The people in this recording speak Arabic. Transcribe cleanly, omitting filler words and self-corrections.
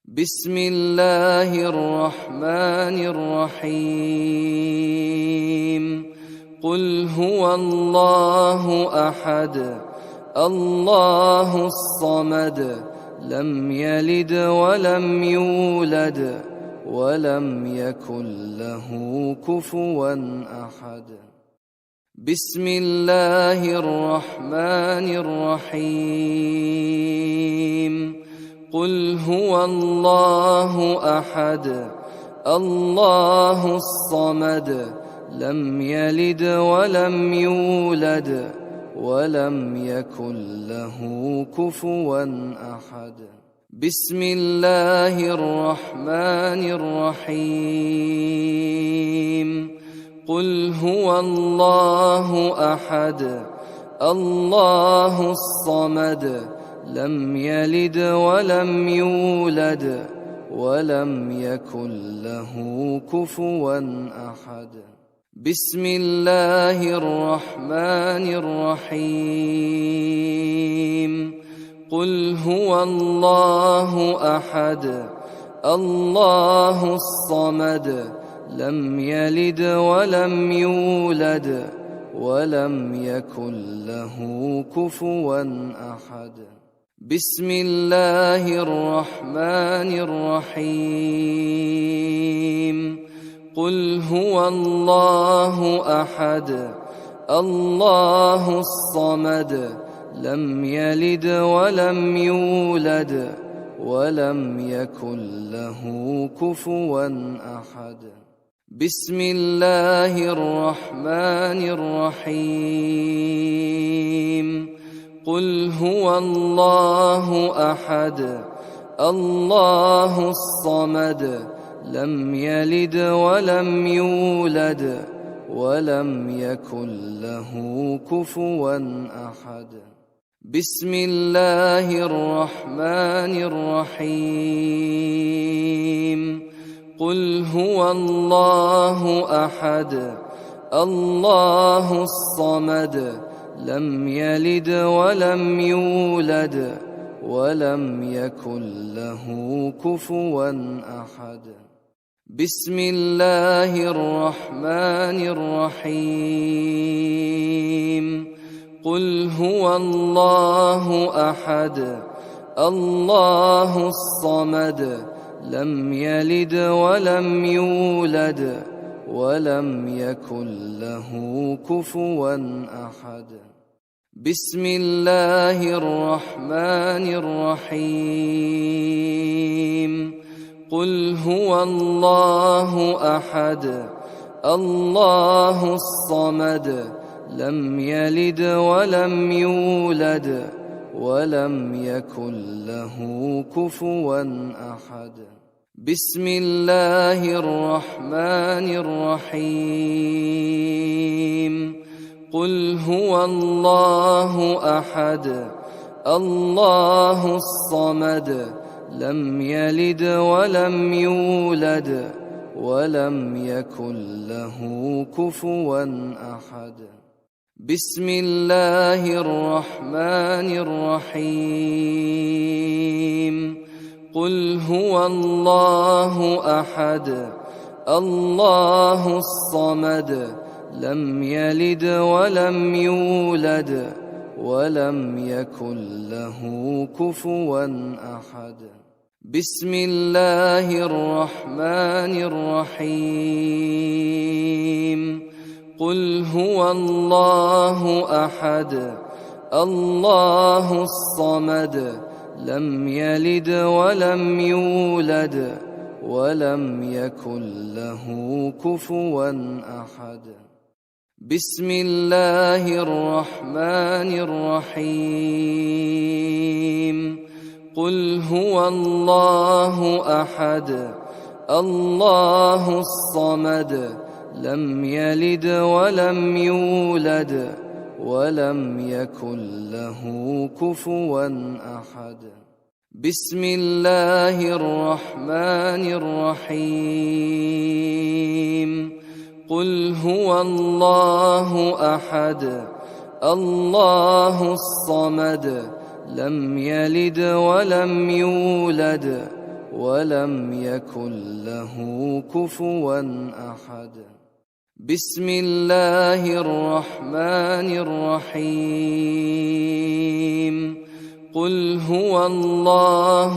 بسم الله الرحمن الرحيم. قل هو الله أحد الله الصمد لم يلد ولم يولد ولم يكن له كفوا أحد. بسم الله الرحمن الرحيم. قل هو الله أحد الله الصمد لم يلد ولم يولد ولم يكن له كفوا أحد. بسم الله الرحمن الرحيم. قل هو الله أحد الله الصمد لم يلد ولم يولد ولم يكن له كفوا أحد. بسم الله الرحمن الرحيم. قل هو الله أحد الله الصمد لم يلد ولم يولد ولم يكن له كفوا أحد. بسم الله الرحمن الرحيم. قل هو الله أحد الله الصمد لم يلد ولم يولد ولم يكن له كفوا أحد. بسم الله الرحمن الرحيم. قل هو الله أحد الله الصمد لم يلد ولم يولد ولم يكن له كفوا أحد. بسم الله الرحمن الرحيم. قل هو الله أحد الله الصمد لم يلد ولم يولد ولم يكن له كفوا أحد. بسم الله الرحمن الرحيم. قل هو الله أحد الله الصمد لم يلد ولم يولد ولم يكن له كفوا أحد. بسم الله الرحمن الرحيم. قل هو الله أحد الله الصمد لم يلد ولم يولد ولم يكن له كفوا أحد. بسم الله الرحمن الرحيم. قل هو الله أحد الله الصمد لم يلد ولم يولد ولم يكن له كفوا أحد. بسم الله الرحمن الرحيم. قل هو الله أحد الله الصمد لم يلد ولم يولد ولم يكن له كفوا أحد. بسم الله الرحمن الرحيم. قل هو الله أحد الله الصمد لم يلد ولم يولد ولم يكن له كفوا أحد. بسم الله الرحمن الرحيم. قل هو الله أحد الله الصمد لم يلد ولم يولد ولم يكن له كفوا أحد. بسم الله الرحمن الرحيم. قل هو الله أحد الله الصمد لم يلد ولم يولد ولم يكن له كفوا أحد. بسم الله الرحمن الرحيم. قل هو الله